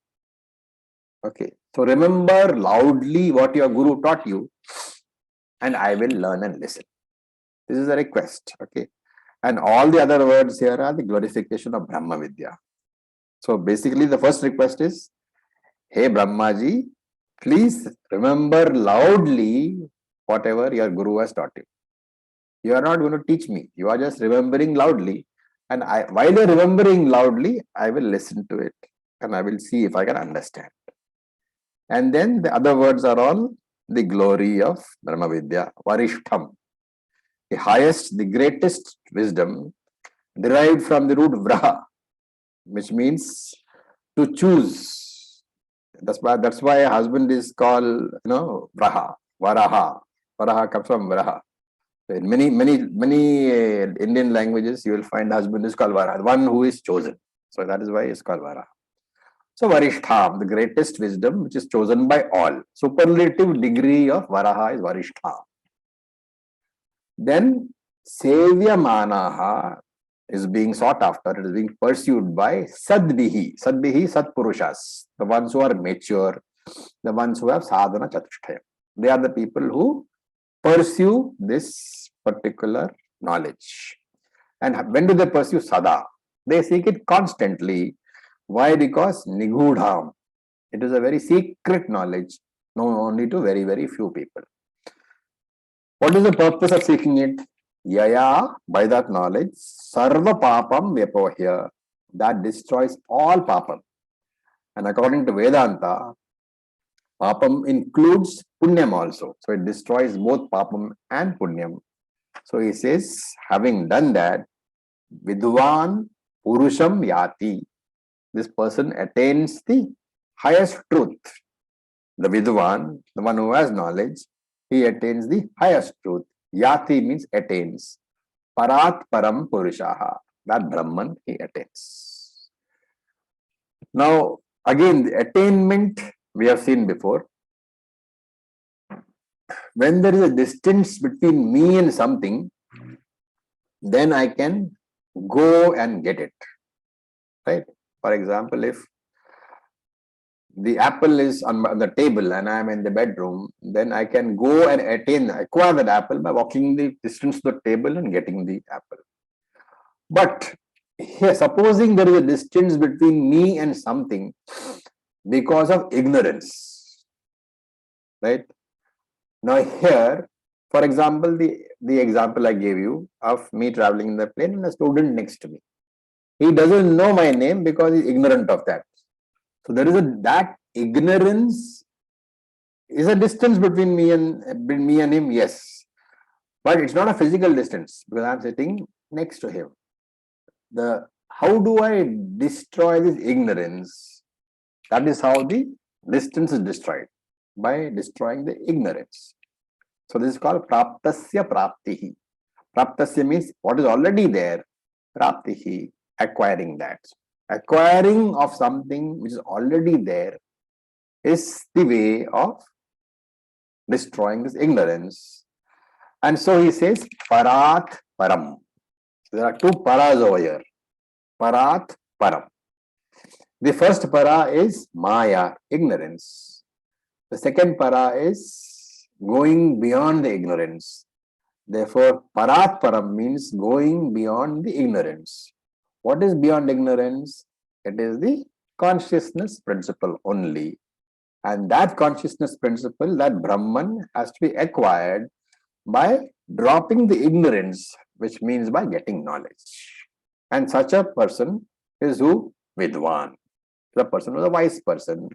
Okay. So remember loudly what your Guru taught you, and I will learn and listen. This is a request. Okay. And all the other words here are the glorification of Brahma Vidya. So basically the first request is, hey Brahmaji, please remember loudly whatever your Guru has taught you. You are not going to teach me. You are just remembering loudly. And while you are remembering loudly, I will listen to it. And I will see if I can understand. And then the other words are all the glory of Brahma Vidya, Varishtham. The highest, the greatest wisdom derived from the root Vraha, which means to choose. That's why a husband is called, Vraha, Varaha. Varaha comes from Vraha. In many Indian languages, you will find husband is called Varaha, one who is chosen. So that is why it's called Varaha. So Varishtham, the greatest wisdom, which is chosen by all. Superlative degree of Varaha is Varishtham. Then Sevyamanaha is being sought after, it is being pursued by Sadbihi. Sadbihi, Satpurushas, the ones who are mature, the ones who have sadhana chatushtaya. They are the people who pursue this particular knowledge. And when do they pursue? Sada. They seek it constantly. Why? Because Nigudham. It is a very secret knowledge, known only to very, very few people. What is the purpose of seeking it? Yaya, by that knowledge, Sarva Papam Vyapohya, that destroys all Papam. And according to Vedanta, Papam includes Punyam also. So it destroys both Papam and Punyam. So he says, having done that, Vidwan Purusham Yati, this person attains the highest truth. The Vidwan, the one who has knowledge, he attains the highest truth. Yati means attains. Parat param purushaha. That Brahman he attains. Now, again, the attainment we have seen before. When there is a distance between me and something, then I can go and get it. Right? For example, if the apple is on the table and I am in the bedroom, then I can go and acquire that apple by walking the distance to the table and getting the apple. But here, supposing there is a distance between me and something because of ignorance, right? Now here, for example, the example I gave you of me traveling in the plane and a student next to me. He doesn't know my name because he's ignorant of that. So there is that ignorance is a distance between me and him, yes. But it's not a physical distance because I'm sitting next to him. How do I destroy this ignorance? That is how the distance is destroyed, by destroying the ignorance. So this is called praptasya praptihi. Praptasya means what is already there, praptihi, acquiring that. Acquiring of something which is already there is the way of destroying this ignorance. And so he says, parat param. There are two paras over here. Parat param. The first para is maya, ignorance. The second para is going beyond the ignorance. Therefore, parat param means going beyond the ignorance. What is beyond ignorance? It is the consciousness principle only. And that consciousness principle, that Brahman, has to be acquired by dropping the ignorance, which means by getting knowledge. And such a person is who? Vidwan. The person who is a wise person.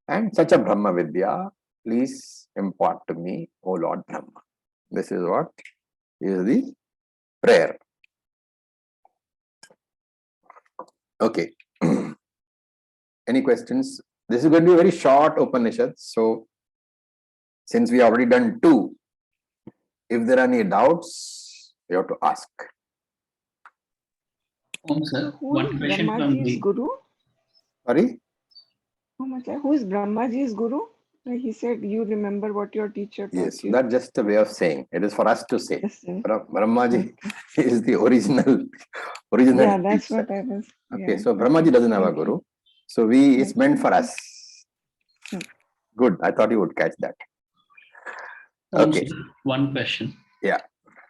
And such a Brahma Vidya, please impart to me, O Lord Brahma. This is what is the prayer. Okay. Any questions? This is going to be a very short Upanishad. So, since we have already done two, if there are any doubts, you have to ask. Sir, Who one is question from Brahmaji's the guru? Sorry? Who is Brahmaji's guru? He said, you remember what your teacher taught Yes, you. that's just a way of saying. It is for us to say. Yes, sir. Brahmaji is the original Yeah, that's teacher. what I was. Okay, Yeah. so Brahmaji doesn't have a guru. So it's meant for us. Good. I thought you would catch that. Okay. Sir, one question. Yeah.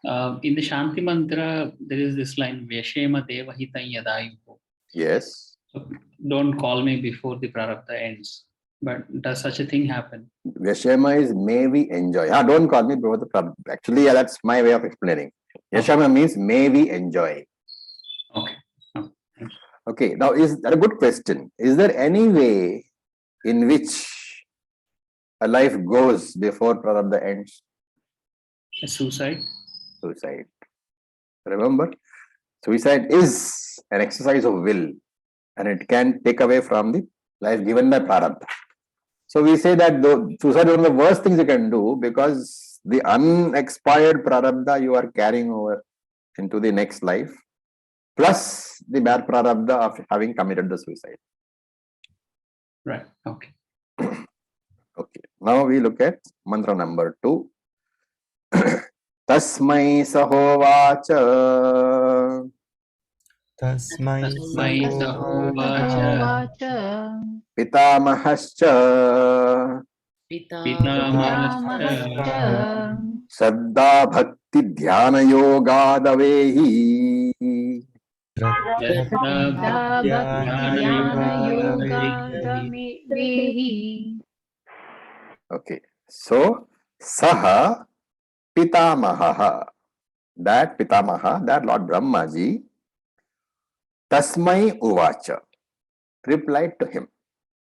In the Shanti Mantra, there is this line, Vyashema Devahitam Yadayuho. Yes. So don't call me before the Prarabdha ends. But does such a thing happen? Vyashema is may we enjoy. Don't call me before the Prabhupada. Actually, that's my way of explaining. Vyashema means may we enjoy. Okay. Okay. Now, is that a good question? Is there any way in which a life goes before Prarabdha ends? A suicide? Suicide. Remember, suicide is an exercise of will and it can take away from the life given by Prarabdha. So we say that suicide is one of the worst things you can do because the unexpired Prarabdha you are carrying over into the next life, plus the bad Prarabdha of having committed the suicide. Right. Okay. Okay. Now we look at mantra number 2. Tasmai sahovacha. Tasmai Tasmai sahovacha. Uvacha Pitamahascha. Pitamahascha Shraddha bhakti dhyana yogadavehi. Shraddha Bhakti Dhyana Yoga Vehi. Okay. So, Saha Pitamaha. That Pitamaha, that Lord Brahmaji, Tasmai Uvacha, replied to him.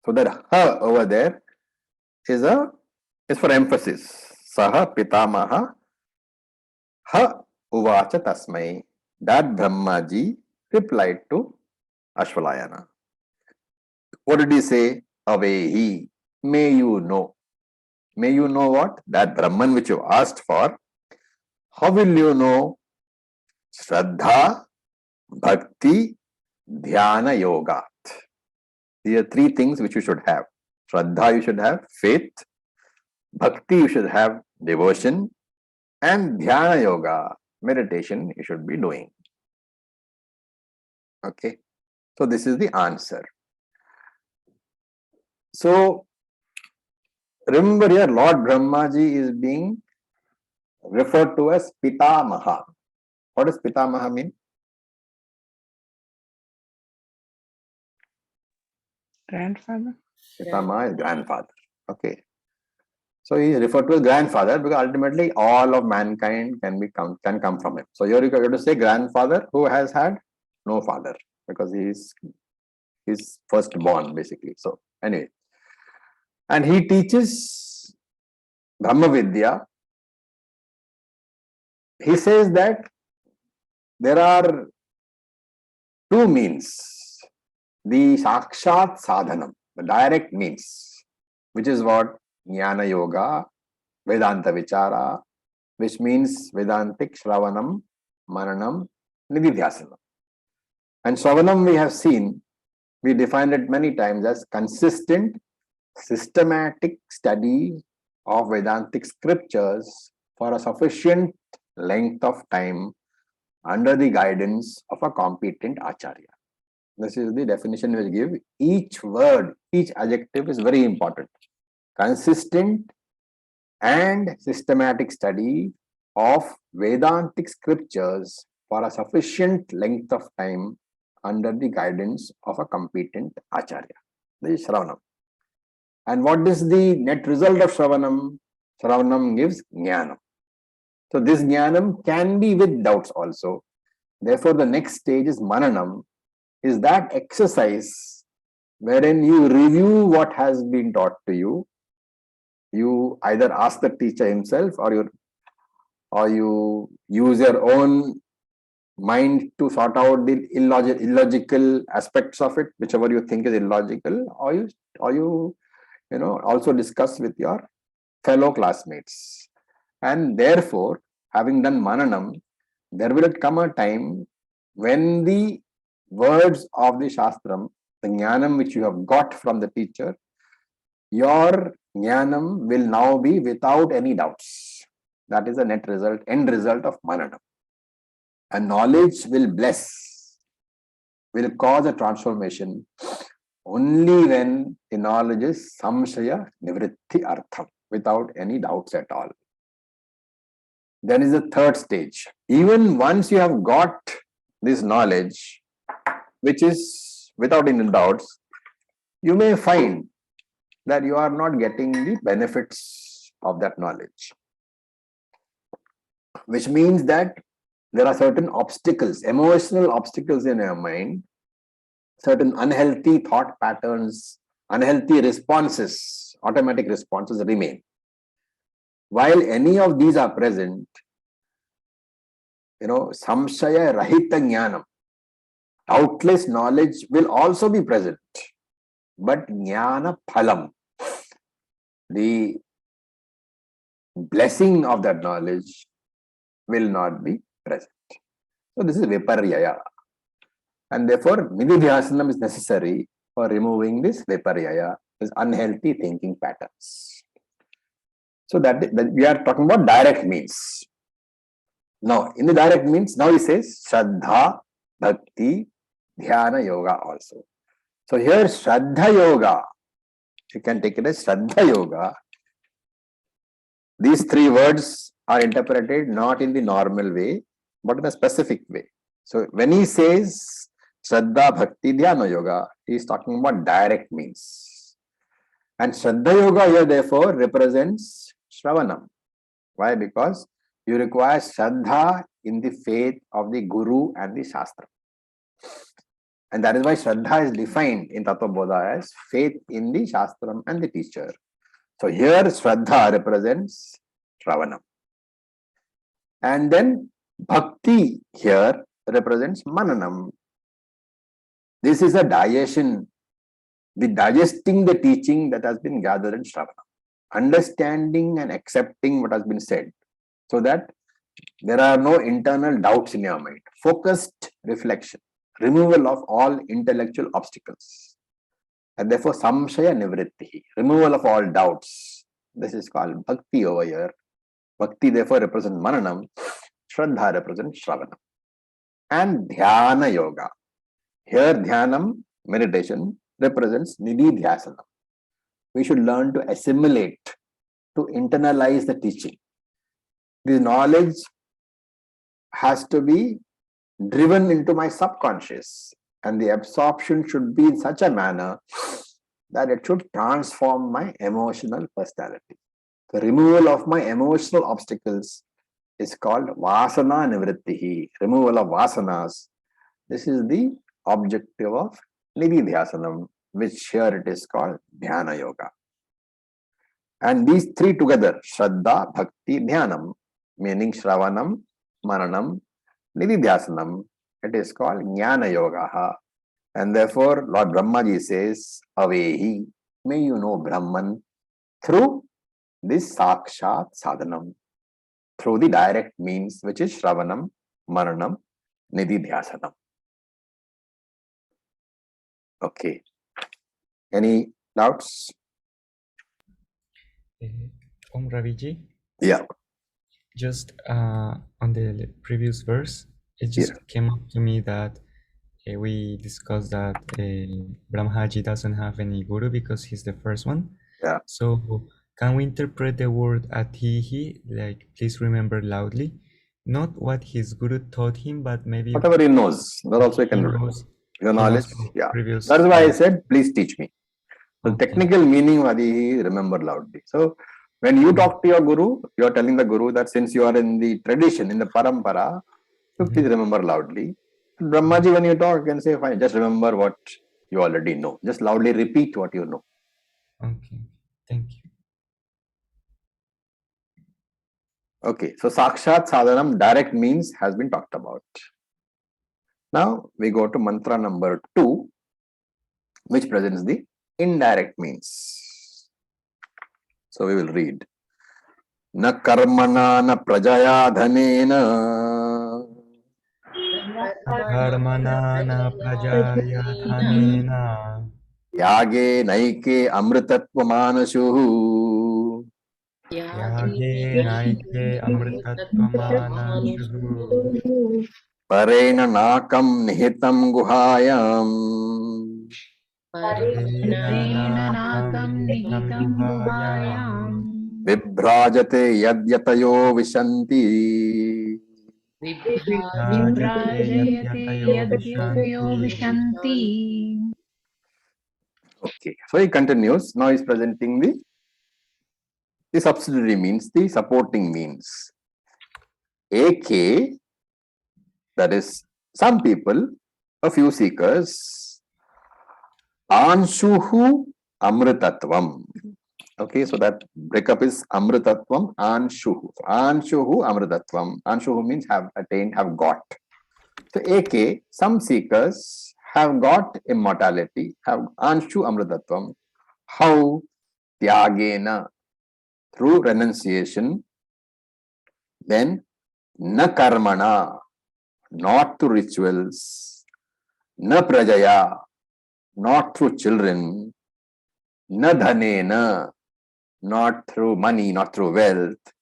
So that ha over there is for emphasis. Saha Pitamaha ha Uvacha Tasmai. That Brahmaji replied to Ashvalayana. What did he say? avehi. May you know. May you know what? That Brahman which you asked for. How will you know? Shraddha, Bhakti, Dhyana, Yoga. These are three things which you should have. Shraddha, you should have faith. Bhakti, you should have devotion. And Dhyana Yoga, meditation, you should be doing. Okay. So this is the answer. So remember here, Lord Brahmaji is being referred to as Pitamaha. What does Pitamaha mean? Grandfather. Pitamaha is grandfather. Okay. So he is referred to as grandfather because ultimately all of mankind can come from him. So here you have to say grandfather who has had no father because he is his firstborn basically. So anyway, and he teaches Brahma Vidya. He says that there are two means. The Sakshat Sadhanam, the direct means, which is what? Jnana Yoga, Vedanta Vichara, which means Vedantic Shravanam, Mananam, Nididhyasanam. And Shravanam we have seen, we defined it many times as consistent, systematic study of Vedantic scriptures for a sufficient length of time under the guidance of a competent Acharya. This is the definition we give. Each word, each adjective is very important. Consistent and systematic study of Vedantic scriptures for a sufficient length of time under the guidance of a competent Acharya. This is Shravanam. And what is the net result of Shravanam? Shravanam gives Jnanam. So this Jnanam can be with doubts also. Therefore, the next stage is Mananam, is that exercise wherein you review what has been taught to you. You either ask the teacher himself or you use your own mind to sort out the illogical aspects of it, whichever you think is illogical, or you also discuss with your fellow classmates. And therefore, having done Mananam, there will come a time when the words of the Shastram, the Jnanam which you have got from the teacher, your Jnanam will now be without any doubts. That is the net result, end result of Mananam. And knowledge will bless, will cause a transformation only when the knowledge is samshaya nivritti artham, without any doubts at all. Then is the third stage. Even once you have got this knowledge, which is without any doubts, you may find that you are not getting the benefits of that knowledge. Which means that there are certain obstacles, emotional obstacles in your mind, certain unhealthy thought patterns, unhealthy responses, automatic responses remain. While any of these are present, samshaya rahita jnanam, doubtless knowledge will also be present. But jnana phalam, the blessing of that knowledge will not be present. So this is viparyaya. And therefore, nididhyasanam is necessary for removing this viparyaya, this unhealthy thinking patterns. So that we are talking about direct means. Now, in the direct means, now he says Shraddha, Bhakti, Dhyana Yoga also. So here Shraddha Yoga, you can take it as Shraddha Yoga. These three words are interpreted not in the normal way, but in a specific way. So when he says Shraddha, Bhakti, Dhyana Yoga, he is talking about direct means. And Shraddha Yoga here therefore represents Shravanam. Why? Because you require Shraddha in the faith of the Guru and the Shastra. And that is why Shraddha is defined in Tattva Bodha as faith in the Shastram and the teacher. So here Shraddha represents Shravanam. And then Bhakti here represents Mananam. This is a digestion the digesting the teaching that has been gathered in Shravana, understanding and accepting what has been said, so that there are no internal doubts in your mind. Focused reflection, removal of all intellectual obstacles, and therefore samshaya nivritti, removal of all doubts. This is called bhakti over here. Bhakti therefore represents mananam, shraddha represents shravana. And dhyana yoga. Here dhyanam, meditation, represents nidhi dhyasana. We should learn to assimilate, to internalize the teaching. The knowledge has to be driven into my subconscious, and the absorption should be in such a manner that it should transform my emotional personality. The removal of my emotional obstacles is called vasana nivrittihi, removal of vasanas. This is the objective of nidhi dhyasanam, which here it is called dhyana yoga. And these three together, shraddha, bhakti, dhyanam, meaning shravanam, mananam, nididhyasanam, it is called jnana yoga. And therefore, Lord Brahmaji says, avehi, may you know Brahman through this sakshat sadhanam, through the direct means, which is shravanam, mananam, nididhyasanam. Okay. Any doubts? Raviji, Yeah. just on the previous verse, it just came up to me that we discussed that Brahmaji doesn't have any guru because he's the first one. Yeah. So can we interpret the word atihi, like please remember loudly, not what his guru taught him, but maybe Whatever he knows, that also he can he do. knows, Your he knowledge, knows from yeah. previous That's why I life. said, please teach me. The Okay. technical meaning of Adihi, remember loudly. So when you talk to your guru, you are telling the guru that since you are in the tradition, in the parampara, so please remember loudly. And Brahmaji, when you talk, can say, fine, just remember what you already know. Just loudly repeat what you know. Okay, thank you. Okay, so Sakshat Sadhanam, direct means has been talked about. Now we go to mantra number 2, which presents the indirect means. So we will read. Na karmana na prajaya dhanena Karmana na prajaya dhanena yage naike amritatva manashuhu yage naike amritatvamanashuhu parena nakam nihitam guhayam Parena nakam nihitam guhayam vibhrajate yadyatayo vishanti. vibrajayate yadyatyo vishanti. Okay, so he continues. Now he's presenting the subsidiary means, the supporting means. AK, that is some people, a few seekers, anshuhu amritatvam. Okay, so that breakup is amritatvam, anshuhu. Anshuhu amritatvam. Anshuhu means have attained, have got. So AK, some seekers have got immortality, have anshu amritatvam. How? Tyagena, through renunciation. Then na karmana, not through rituals. Na prajaya, not through children. Na dhanena, not through money, not through wealth.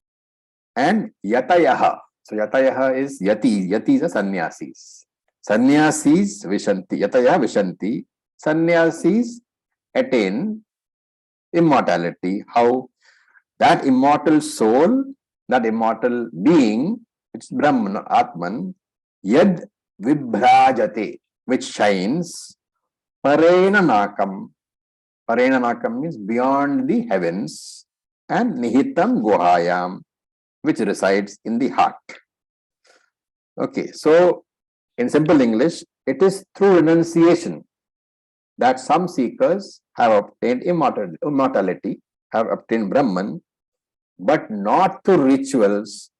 And yatayaha. So yatayaha is yati. Yati is a sannyasis. Sannyasis vishanti. Yataya vishanti. Sannyasis attain immortality. How? That immortal soul, that immortal being, it's Brahman, Atman, yad vibhrajate, which shines, parena nakam. Parena nakam means beyond the heavens, and nihitam guhayam, which resides in the heart. Okay, so in simple English, it is through renunciation that some seekers have obtained immortality, have obtained Brahman, but not through rituals,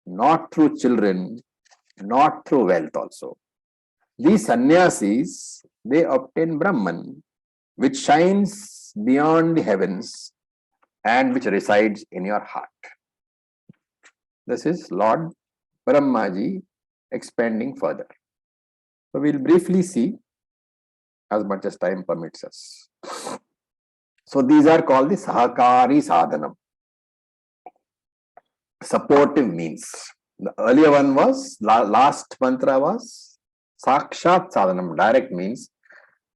not through children, not through wealth also. These sannyasis, they obtain Brahman, which shines beyond the heavens and which resides in your heart. This is Lord Brahmaji expanding further. So we'll briefly see as much as time permits us. So these are called the Sahakari Sadhanam. Supportive means. The earlier one was, last mantra was Sakshat Sadhanam, direct means.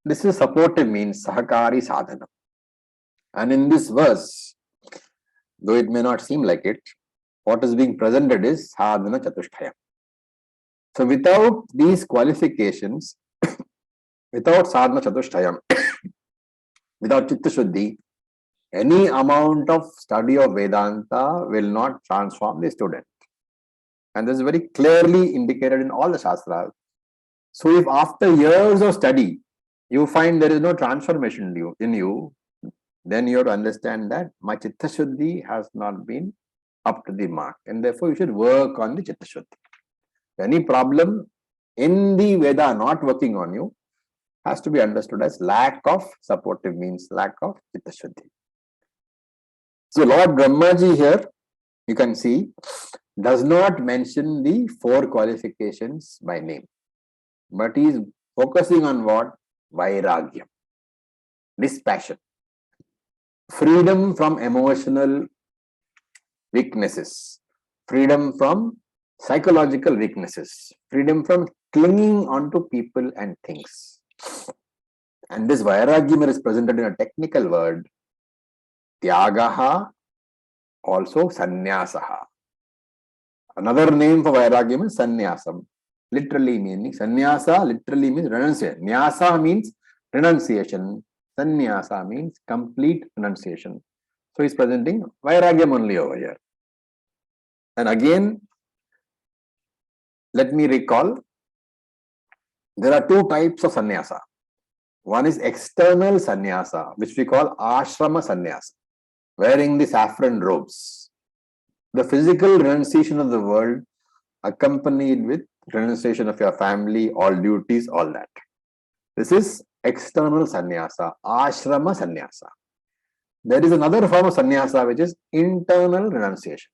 This is supportive means, Sahakari Sadhanam. And in this verse, though it may not seem like it, what is being presented is Sadhana Chatushtaya. So without these qualifications, without Sadhana Chatushtayam, without Chitta Shuddhi, any amount of study of Vedanta will not transform the student. And this is very clearly indicated in all the Shastras. So if after years of study, you find there is no transformation in you, then you have to understand that my Chitta Shuddhi has not been up to the mark. And therefore, you should work on the Chitta Shuddhi. Any problem in the Veda not working on you has to be understood as lack of supportive means, lack of Chitta Shuddhi. So Lord Brahmaji here, you can see, does not mention the 4 qualifications by name, but he is focusing on what? Vairagya, dispassion, freedom from emotional weaknesses, freedom from psychological weaknesses, freedom from clinging onto people and things. And this Vairagyam is presented in a technical word, Tyagaha, also Sannyasaha. Another name for Vairagyam is Sannyasam, literally meaning, Sannyasa literally means renunciation. Nyasa means renunciation. Sannyasa means complete renunciation. So he's presenting Vairagyam only over here. And again, let me recall, there are 2 types of sannyasa. One is external sannyasa, which we call ashrama sannyasa, wearing the saffron robes. The physical renunciation of the world accompanied with renunciation of your family, all duties, all that. This is external sannyasa, ashrama sannyasa. There is another form of sannyasa which is internal renunciation.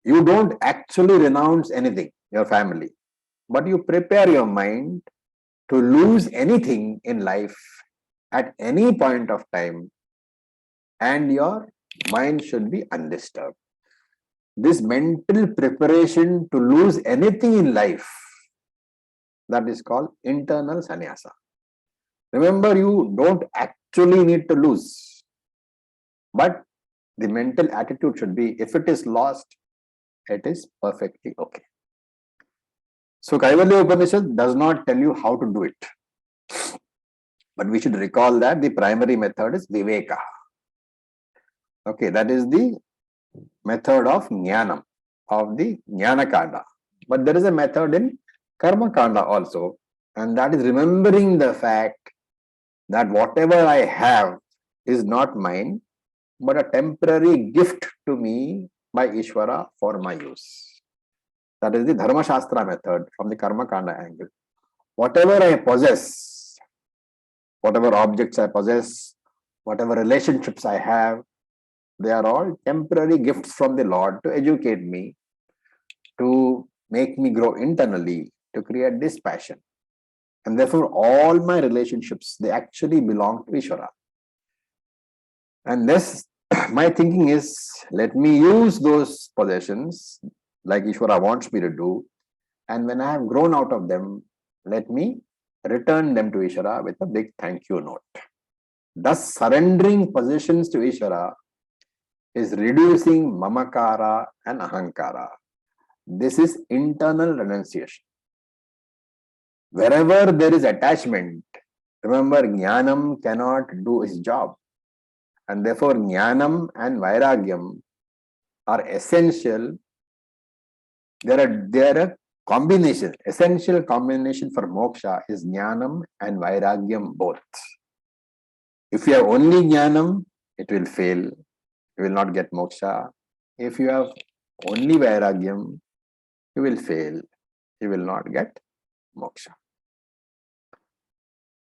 You don't actually renounce anything, your family, but you prepare your mind to lose anything in life at any point of time, and your mind should be undisturbed. This mental preparation to lose anything in life, that is called internal sannyasa. Remember, you don't actually need to lose, but the mental attitude should be, if it is lost, it is perfectly okay. So Kaivalyopanishad does not tell you how to do it, but we should recall that the primary method is viveka. Okay, that is the method of jnanam, of the jnana kanda. But there is a method in karma kanda also, and that is remembering the fact that whatever I have is not mine, but a temporary gift to me by Ishvara for my use. That is the Dharma Shastra method from the Karma Kanda angle. Whatever I possess, whatever objects I possess, whatever relationships I have, they are all temporary gifts from the Lord to educate me, to make me grow internally, to create this passion. And therefore, all my relationships, they actually belong to Ishvara. And this, my thinking is, let me use those possessions like Ishvara wants me to do. And when I have grown out of them, let me return them to Ishvara with a big thank you note. Thus, surrendering possessions to Ishvara is reducing mamakara and ahankara. This is internal renunciation. Wherever there is attachment, remember, jnanam cannot do its job. And therefore, jnanam and vairagyam are essential. They are a combination. Essential combination for moksha is jnanam and vairagyam both. If you have only jnanam, it will fail. You will not get moksha. If you have only vairagyam, you will fail. You will not get moksha.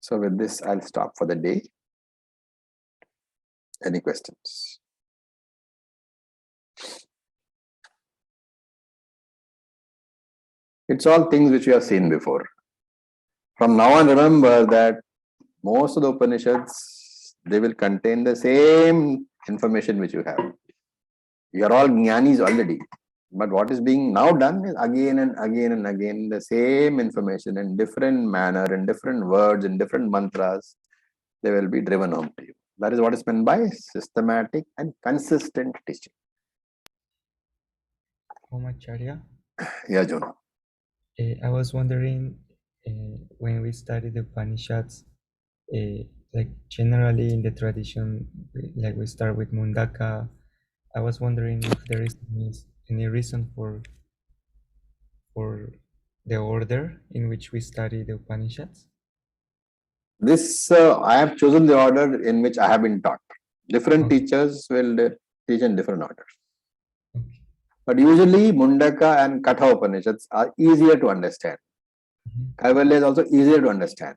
So with this, I'll stop for the day. Any questions? It's all things which we have seen before. From now on, remember that most of the Upanishads, they will contain the same information which you have. You are all jnanis already. But what is being now done is again and again and again the same information in different manner, in different words, in different mantras, they will be driven home to you. That is what is meant by systematic and consistent teaching. Acharya, Yeah, Jonah. I was wondering, when we study the Upanishads, like generally in the tradition, like we start with Mundaka. I was wondering if there is any reason for the order in which we study the Upanishads. This, I have chosen the order in which I have been taught. Different Okay. teachers will teach in different orders. Okay. But usually Mundaka and Katha Upanishads are easier to understand. Kaivalya is also easier to understand.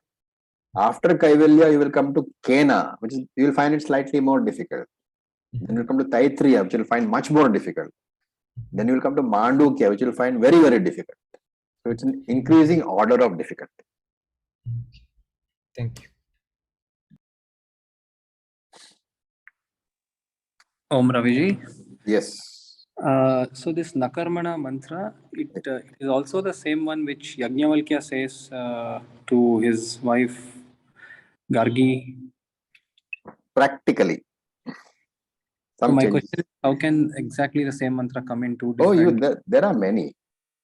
After Kaivalya, you will come to Kena, which is, you will find it slightly more difficult. Then you will come to Taitriya, which you will find much more difficult. Then you will come to Mandukya, which you will find very, very difficult. So it's an increasing order of difficulty. Okay. Thank you. Om Raviji. Yes. So this Nakarmana mantra, it is also the same one which Yajnavalkya says to his wife Gargi. Practically. So Some my changes. question is, how can exactly the same mantra come in two Oh, different? there are many.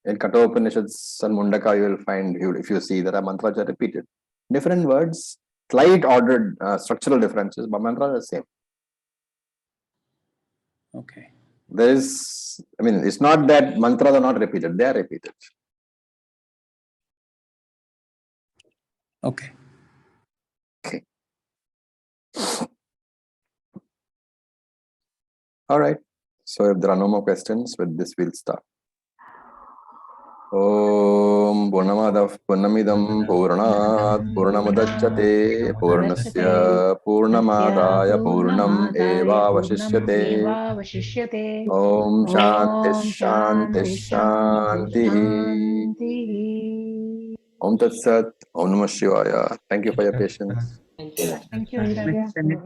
In Katha Upanishads and Mundaka, you will find, if you see, there are mantras that are repeated. Different words, slight ordered structural differences, but mantras are the same. Okay. There is, I mean, it's not that mantras are not repeated, they are repeated. Okay. Okay. All right. So if there are no more questions, with this we'll start. Om Purnamadav Purnamidam Purnat Purnamudachyate Purnasya Purnamadaya Purnam Eva Vashishyate Om Shanti Om Shanti Shanti Shanti Shanti Shanti. Om Tat Sat Om Namah Shivaya. Thank you for your patience. Thank you. Thank you, Acharya. Thank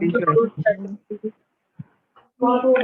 you.